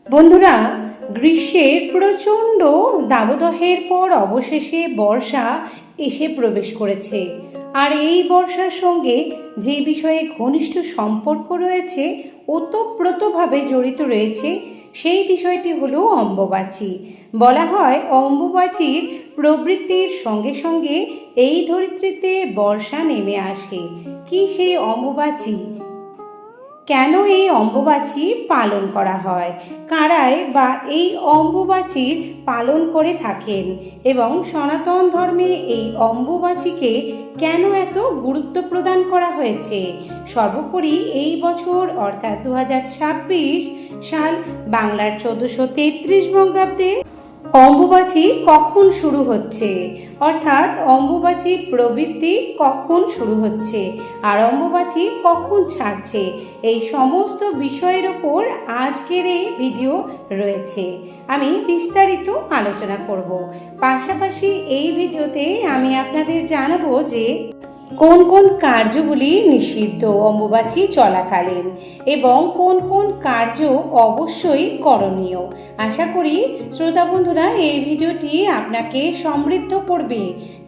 বন্ধুরা, গ্রীষ্মের প্রচণ্ড দাবদাহের পর অবশেষে বর্ষা এসে প্রবেশ করেছে। আর এই বর্ষার সঙ্গে যে বিষয়ে ঘনিষ্ঠ সম্পর্ক রয়েছে, ওতপ্রোতভাবে জড়িত রয়েছে, সেই বিষয়টি হলো অম্বুবাচী। বলা হয় অম্বুবাচীর প্রবৃত্তির সঙ্গে সঙ্গে এই ধরিত্রীতে বর্ষা নেমে আসে। কি সেই অম্বুবাচী? কেন এই অম্বুবাচী পালন করা হয়? কারাই বা এই অম্বুবাচীর পালন করে থাকেন এবং সনাতন ধর্মে এই অম্বুবাচীকে কেন এত গুরুত্ব প্রদান করা হয়েছে? সর্বোপরি এই বছর অর্থাৎ 2026 সাল বাংলার 1433 বঙ্গাব্দে অম্বুবাচী কখন শুরু হচ্ছে, অর্থাৎ অম্বুবাচী প্রবৃত্তি কখন শুরু হচ্ছে আর অম্বুবাচী কখন ছাড়ছে, এই সমস্ত বিষয়ের ওপর আজকের এই ভিডিও রয়েছে। আমি বিস্তারিত আলোচনা করব। পাশাপাশি এই ভিডিওতে আমি আপনাদের জানাবো যে কোন কোন কার্যগুলি নিষিদ্ধ অম্বুবাচী চলাকালীন এবং কোন কোন কার্য অবশ্যই করণীয়। আশা করি শ্রোতা বন্ধুরা এই ভিডিওটি আপনাকে সমৃদ্ধ করবে,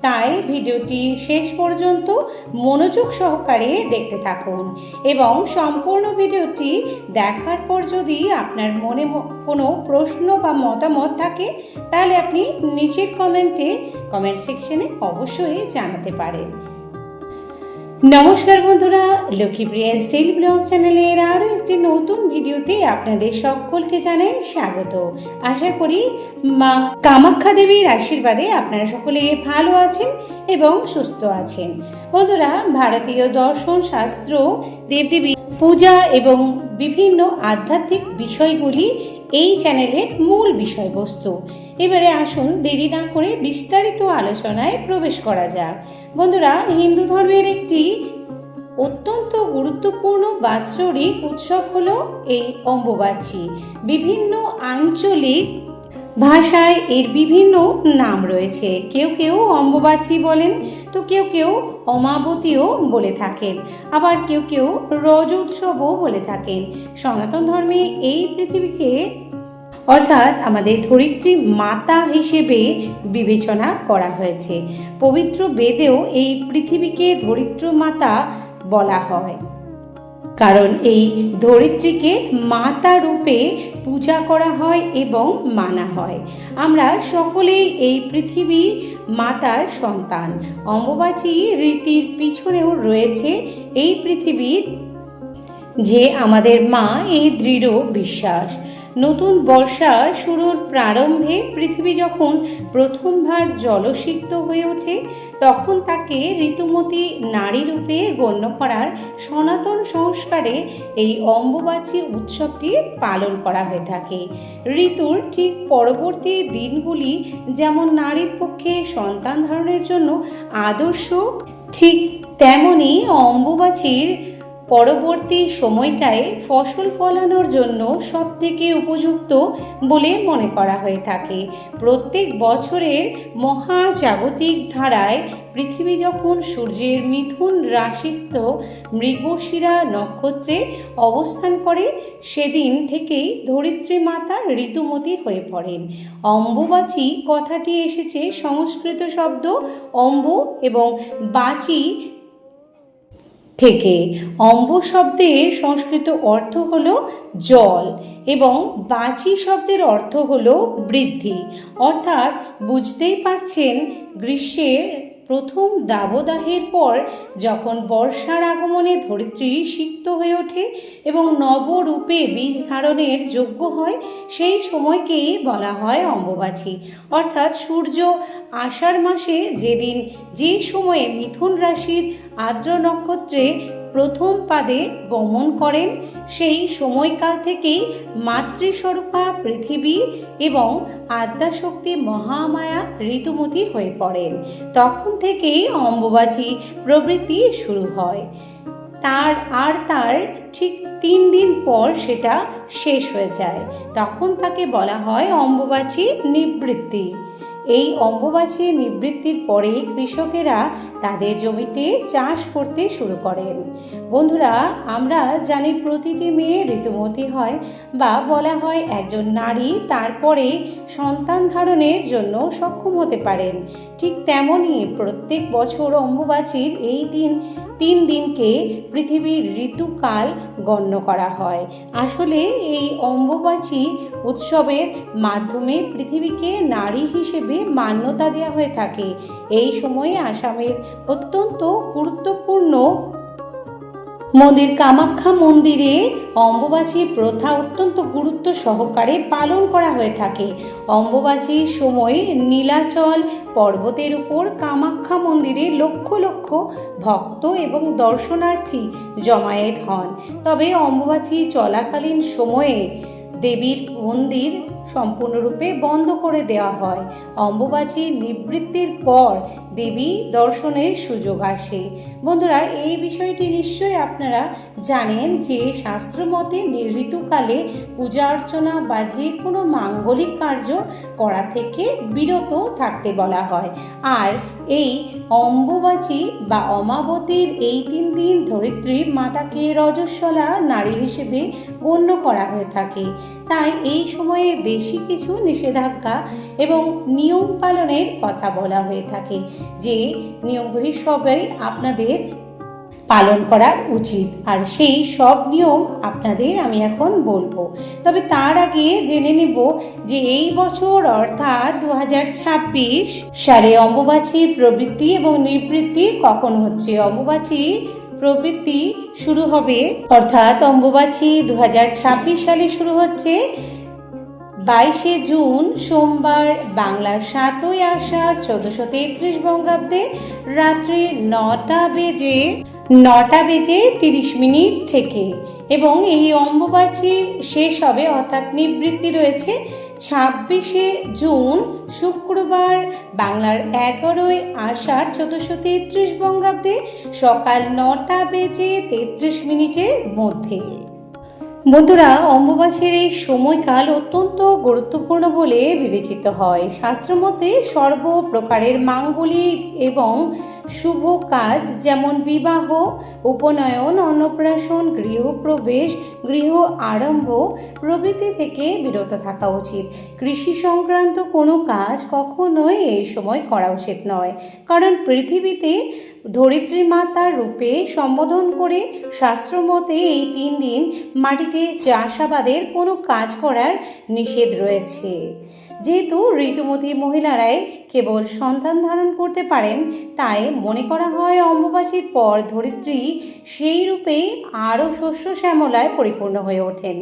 তাই ভিডিওটি শেষ পর্যন্ত মনোযোগ সহকারে দেখতে থাকুন এবং সম্পূর্ণ ভিডিওটি দেখার পর যদি আপনার মনে কোনো প্রশ্ন বা মতামত থাকে তাহলে আপনি নিচের কমেন্ট সেকশনে অবশ্যই জানাতে পারেন। নমস্কার বন্ধুরা, লক্ষ্মীপ্রিয়া ডেইলি ব্লগ চ্যানেলের আরও একটি নতুন ভিডিওতে আপনাদের সকলকে জানাই স্বাগত। আশা করি মা কামাখ্যা দেবীর আশীর্বাদে আপনারা সকলে ভালো আছেন এবং সুস্থ আছেন। বন্ধুরা, ভারতীয় দর্শন শাস্ত্র, দেবদেবী পূজা এবং বিভিন্ন আধ্যাত্মিক বিষয়গুলি এই চ্যানেলের মূল বিষয়বস্তু। এবারে আসুন দেরি না করে বিস্তারিত আলোচনায় প্রবেশ করা যাক। বন্ধুরা, হিন্দু ধর্মের একটি অত্যন্ত গুরুত্বপূর্ণ বাৎসরিক উৎসব হলো এই অম্বুবাচী। বিভিন্ন আঞ্চলিক ভাষায় এর বিভিন্ন নাম রয়েছে। কেউ কেউ অম্বুবাচী বলেন, তো কেউ কেউ অমাবতীও বলে থাকেন, আবার কেউ কেউ রজ উৎসবও বলে থাকেন। সনাতন ধর্মে এই পৃথিবীকে অর্থাৎ আমাদের ধরিত্রী মাতা হিসেবে বিবেচনা করা হয়েছে। পবিত্র বেদেও এই পৃথিবীকে ধরিত্রী মাতা বলা হয়, কারণ এই ধরিত্রীকে মাতা রূপে পূজা করা হয় এবং মানা হয়। আমরা সকলেই এই পৃথিবী মাতার সন্তান। অম্বুবাচী রীতির পিছনেও রয়েছে এই পৃথিবীর যে আমাদের মা, এই দৃঢ় বিশ্বাস। নতুন বর্ষা শুরুর প্রারম্ভে পৃথিবী যখন প্রথমবার জলসিক্ত হয়ে ওঠে, তখন তাকে ঋতুমতী নারী রূপে গণ্য করার সনাতন সংস্কারে এই অম্বুবাচী উৎসবটি পালন করা হয়ে থাকে। ঋতুর ঠিক পরবর্তী দিনগুলি যেমন নারীর পক্ষে সন্তান ধারণের জন্য আদর্শ, ঠিক তেমনি অম্বুবাচীর পরবর্তী সময়টায় ফসল ফলানোর জন্য সবথেকে উপযুক্ত বলে মনে করা হয়ে থাকে। প্রত্যেক বছরের মহাজাগতিক ধারায় পৃথিবী যখন সূর্যের মিথুন রাশিস্থ মৃগশিরা নক্ষত্রে অবস্থান করে, সেদিন থেকেই ধরিত্রী মাতা ঋতুমতী হয়ে পড়েন। অম্বুবাচী কথাটি এসেছে সংস্কৃত শব্দ অম্বু এবং বাচী থেকে। অম্বু শব্দের সংস্কৃত অর্থ হলো জল এবং বাচী শব্দের অর্থ হলো বৃদ্ধি। অর্থাৎ বুঝতেই পারছেন, গ্রীষ্মের প্রথম দাবদাহের পর যখন বর্ষার আগমনে ধরিত্রী সিক্ত হয়ে ওঠে এবং নবরূপে বীজ ধারণের যোগ্য হয়, সেই সময়কেই বলা হয় অম্বুবাচী। অর্থাৎ সূর্য আষাঢ় মাসে যেদিন যে সময়ে মিথুন রাশির আর্দ্র নক্ষত্রে প্রথম পাদে গমন করেন, সেই সময়কাল থেকেই মাতৃস্বরূপা পৃথিবী এবং আদ্যাশক্তি মহামায়া ঋতুমতী হয়ে পড়েন। তখন থেকেই অম্বুবাচী প্রবৃত্তি শুরু হয়। তার ঠিক 3 দিন পর সেটা শেষ হয়ে যায়। তখন তাকে বলা হয় অম্বুবাচী নিবৃত্তি। এই অম্বুবাচী নিবৃত্তির পরে কৃষকেরা তাদের জমিতে চাষ করতে শুরু করেন। বন্ধুরা, আমরা জানি প্রতিটি মেয়ে ঋতুমতী হয় বা বলা হয় একজন নারী তারপরে সন্তান ধারণের জন্য সক্ষম হতে পারেন। ঠিক তেমনই প্রত্যেক বছর অম্বুবাচীর এই তিন দিনকে পৃথিবীর ঋতুকাল গণ্য করা হয়। আসলে এই অম্বুবাচী উৎসবের মাধ্যমে পৃথিবীকে নারী হিসেবে মান্যতা দেওয়া হয়ে থাকে। এই সময়ে আসামের অত্যন্ত গুরুত্বপূর্ণ মন্দির কামাখ্যা মন্দিরে অম্বুবাচী প্রথা অত্যন্ত গুরুত্ব সহকারে পালন করা হয়ে থাকে। অম্বুবাচীর সময় নীলাচল পর্বতের উপর কামাখ্যা মন্দিরে লক্ষ লক্ষ ভক্ত এবং দর্শনার্থী জমায়েত হন। তবে অম্বুবাচী চলাকালীন সময়ে দেবীর মন্দির সম্পূর্ণরূপে বন্ধ করে দেওয়া হয়। অম্বুবাচী নিবৃত্তির পর দেবী দর্শনের সুযোগ আসে। বন্ধুরা, এই বিষয়টি নিশ্চয়ই আপনারা জানেন যে শাস্ত্রমতে ঋতুকালে পূজা অর্চনা বা যে কোনো মাঙ্গলিক কার্য করা থেকে বিরত থাকতে বলা হয়। আর এই অম্বুবাচী বা অমাবতীর এই 3 দিন ধরিত্রীর মাতাকে রজস্বলা নারী হিসেবে গণ্য করা হয়ে থাকে। তাই এই সময়ে বেশি কিছু নিষেধাজ্ঞা এবং নিয়ম পালনের কথা বলা হয়ে থাকে, যে নিয়মগুলি সবাই আপনাদের পালন করা উচিত। আর সেই সব নিয়ম আপনাদের আমি এখন বলবো। তবে তার আগে জেনে নেব যে এই বছর অর্থাৎ 2026 সালে অম্বুবাচীর প্রবৃত্তি এবং নিবৃত্তি কখন হচ্ছে। অম্বুবাচী প্রবৃত্তি শুরু হবে অর্থাৎ অম্বুবাচী 2026 সালে শুরু হচ্ছে 22শে জুন সোমবার বাংলার 7ই আষাঢ় 1433 বঙ্গাব্দে রাত্রি 9টা বেজে 30 মিনিট থেকে, এবং এই অম্বুবাচী শেষ হবে অর্থাৎ নিবৃত্তি রয়েছে 26শে জুন শুক্রবার বাংলার 11ই আষাঢ় 1433 বঙ্গাব্দে সকাল 9টা বেজে 33 মিনিটের মধ্যে। বন্ধুরা, অম্বুবাচীর এই সময়কাল অত্যন্ত গুরুত্বপূর্ণ বলে বিবেচিত হয়। শাস্ত্রমতে সর্বপ্রকারের মাঙ্গলিক এবং শুভ কাজ যেমন বিবাহ, উপনয়ন, অন্নপ্রাশন, গৃহপ্রবেশ, গৃহ আরম্ভ প্রভৃতি থেকে বিরত থাকা উচিত। কৃষি সংক্রান্ত কোনো কাজ কখনোই এই সময় করা উচিত নয়, কারণ পৃথিবীতে ধরিত্রী মাতার রূপে সম্বোধন করে শাস্ত্রমতে এই 3 দিন মাটিতে চাষাবাদের কোনো কাজ করার নিষেধ রয়েছে। যেহেতু ঋতুমতী মহিলারাই কেবল সন্তান ধারণ করতে পারেন, তাই মনে করা হয় অম্বুবাচীর পর ধরিত্রী সেই রূপেই আরও শস্য শ্যামলায় পরিপূর্ণ হয়ে ওঠেন।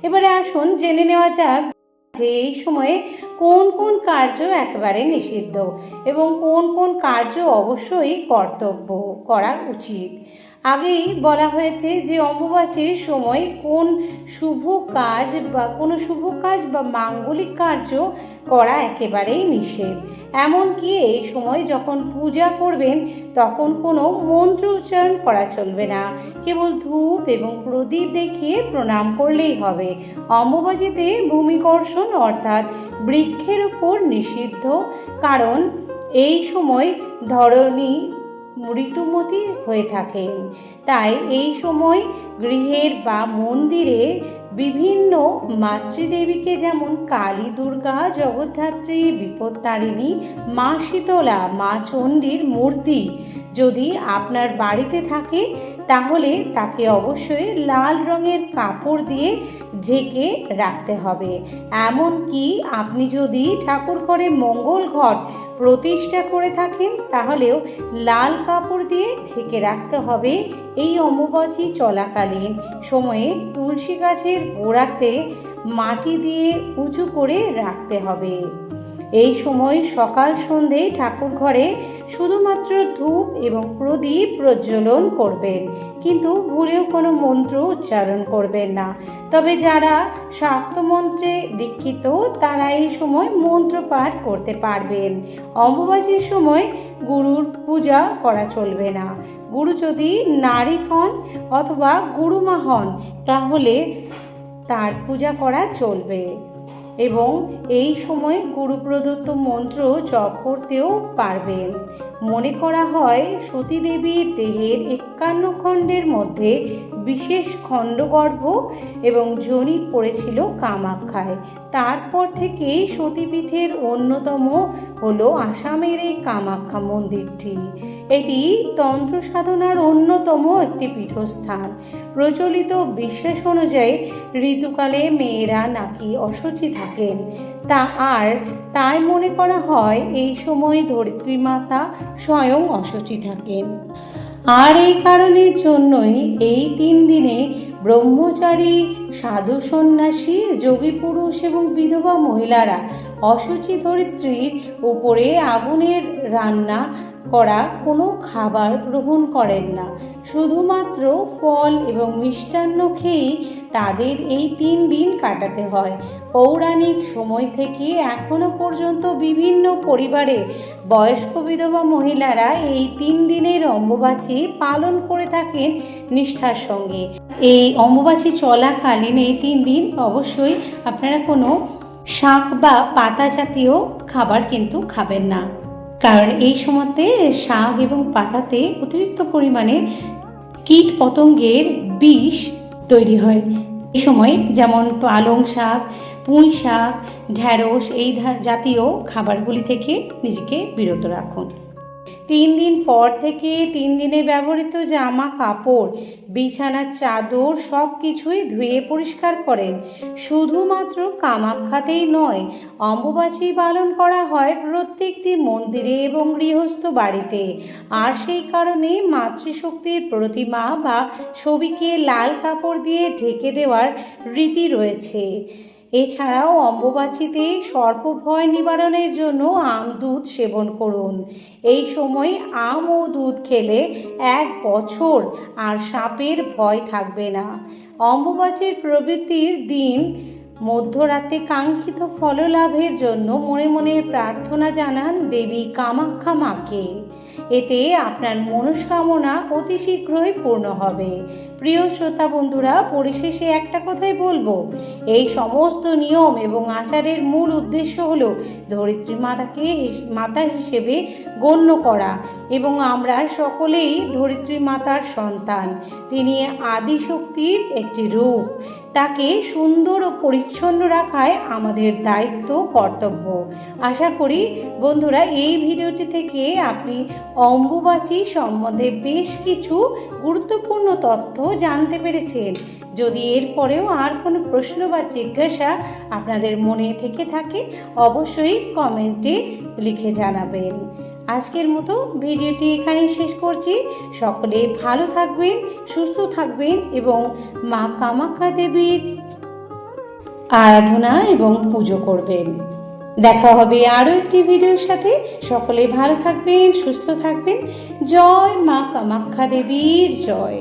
এবারে আসুন জেনে নেওয়া যাক যে এই সময়ে কোন কোন কার্য একেবারে নিষিদ্ধ এবং কোন কোন কার্য অবশ্যই কর্তব্য করা উচিত। আগেই বলা হয়েছে যে অম্বুবাচীর সময় কোন শুভ কাজ বা মাঙ্গলিক কার্য করা একেবারেই নিষেধ। এমনকি এই সময় যখন পূজা করবেন তখন কোনো মন্ত্র উচ্চারণ করা চলবে না, কেবল ধূপ এবং প্রদীপ দেখিয়ে প্রণাম করলেই হবে। অম্বুবাচীতে ভূমিকর্ষণ অর্থাৎ বৃক্ষের উপর নিষিদ্ধ, কারণ এই সময় ধরণী ঋতুমতী হয়ে থাকেন। তাই এই সময় গৃহের বা মন্দিরে বিভিন্ন মাতৃদেবীকে যেমন কালী, দুর্গা, জগদ্ধাত্রী, বিপত্তারিণী, মা শীতলা, মা চণ্ডীর মূর্তি যদি আপনার বাড়িতে থাকে তাহলে তাকে অবশ্যই লাল রঙের কাপড় দিয়ে ঢেকে রাখতে হবে। এমনকি আপনি যদি ঠাকুর ঘরে মঙ্গল ঘট প্রতিষ্ঠা করে থাকেন তাহলেও লাল কাপড় দিয়ে ঢেকে রাখতে হবে। এই অম্বুবাচী চলাকালীন সময়ে তুলসী গাছের গোড়াতে মাটি দিয়ে উঁচু করে রাখতে হবে। এই সময় সকাল সন্ধে ঠাকুর ঘরে শুধুমাত্র ধূপ এবং প্রদীপ প্রজ্বলন করবেন, কিন্তু ভুলেও কোনো মন্ত্র উচ্চারণ করবেন না। তবে যারা শাক্তমন্ত্রে দীক্ষিত তারা এই সময় মন্ত্র পাঠ করতে পারবেন। অম্বুবাচীর সময় গুরুর পূজা করা চলবে না। গুরু যদি নারী হন অথবা গুরুমা হন তাহলে তার পূজা করা চলবে। এবং এই সময় গুরু প্রদত্ত মন্ত্র জপ করতেও পারবেন। মনে করা হয় সতী দেবীর দেহের 51 খণ্ডের মধ্যে বিশেষ খণ্ডগর্ভ এবং যোনি পড়েছিল কামাখ্যায়। তারপর থেকেই সতীপীঠের অন্যতম হলো আসামের এই কামাখ্যা মন্দিরটি। এটি তন্ত্র সাধনার অন্যতম একটি পীঠস্থান। প্রচলিত বিশ্বাস অনুযায়ী ঋতুকালে মেয়েরা নাকি অশুচি থাকেন, তাই মনে করা হয় এই সময় ধরিত্রী মাতা স্বয়ং অশুচি থাকেন। আর এই কারণের জন্যই এই 3 দিনে ব্রহ্মচারী, সাধু সন্ন্যাসী, যোগী পুরুষ এবং বিধবা মহিলারা অশুচি ধরিত্রীর উপরে আগুনের রান্না করা কোনো খাবার গ্রহণ করেন না। শুধুমাত্র ফল এবং মিষ্টান্ন খেয়েই তাদের এই 3 দিন কাটাতে হয়। পৌরাণিক সময় থেকে এখনো পর্যন্ত বিভিন্ন পরিবারে বয়স্ক বিধবা মহিলারা এই 3 দিনের অম্বুবাচী পালন করে থাকেন নিষ্ঠার সঙ্গে। এই অম্বুবাচী চলাকালীন এই 3 দিন অবশ্যই আপনারা কোনো শাক বা পাতা জাতীয় খাবার কিন্তু খাবেন না, কারণ এই সময়তে শাক এবং পাতাতে অতিরিক্ত পরিমাণে কীট পতঙ্গের বিষ তৈরি হয়। এই সময় যেমন পালং শাক, পুঁই শাক, ঢ্যাঁড়স এই জাতীয় খাবারগুলি থেকে নিজেকে বিরত রাখুন। 3 দিন পর থেকে 3 দিনে ব্যবহৃত জামা কাপড়, বিছানার চাদর সব কিছুই ধুয়ে পরিষ্কার করেন। শুধুমাত্র কামাখ্যাতেই নয়, অম্বুবাচী পালন করা হয় প্রত্যেকটি মন্দিরে এবং গৃহস্থ বাড়িতে। আর সেই কারণে মাতৃশক্তির প্রতিমা বা ছবিকে লাল কাপড় দিয়ে ঢেকে দেওয়ার রীতি রয়েছে। এছাড়াও অম্বুবাচীতে সর্পভয় নিবারণের জন্য আম দুধ সেবন করুন। এই সময় আম ও দুধ খেলে 1 বছর আর সাপের ভয় থাকবে না। অম্বুবাচীর প্রবৃত্তির দিন মধ্যরাতে কাঙ্ক্ষিত ফললাভের জন্য মনে মনে প্রার্থনা জানান দেবী কামাখ্যা মাকে। এতে আপনার মনস্কামনা অতি শীঘ্রই পূর্ণ হবে। প্রিয় শ্রোতা বন্ধুরা, পরিশেষে একটা কথাই বলবো, এই সমস্ত নিয়ম এবং আচারের মূল উদ্দেশ্য হলো ধরিত্রী মাতাকে মাতা হিসেবে গণ্য করা এবং আমরা সকলেই ধরিত্রী মাতার সন্তান। তিনি আদিশক্তির একটি রূপ। তাকে সুন্দর ও পরিচ্ছন্ন রাখাই আমাদের দায়িত্ব, কর্তব্য। আশা করি বন্ধুরা এই ভিডিওটি থেকে আপনি অম্বুবাচী সম্বন্ধে বেশ কিছু গুরুত্বপূর্ণ তথ্য জানতে পেরেছেন। যদি এরপরেও আর কোনো প্রশ্ন বা জিজ্ঞাসা আপনাদের মনে থেকে থাকে অবশ্যই কমেন্টে লিখে জানাবেন। আজকের মতো ভিডিওটি এখানেই শেষ করছি। সকলে ভালো থাকবেন, সুস্থ থাকবেন এবং মা কামাখ্যা দেবীর আরাধনা এবং পুজো করবেন। দেখা হবে আরও একটি ভিডিওর সাথে। সকলে ভালো থাকবেন, সুস্থ থাকবেন। জয় মা কামাখ্যা দেবীর জয়।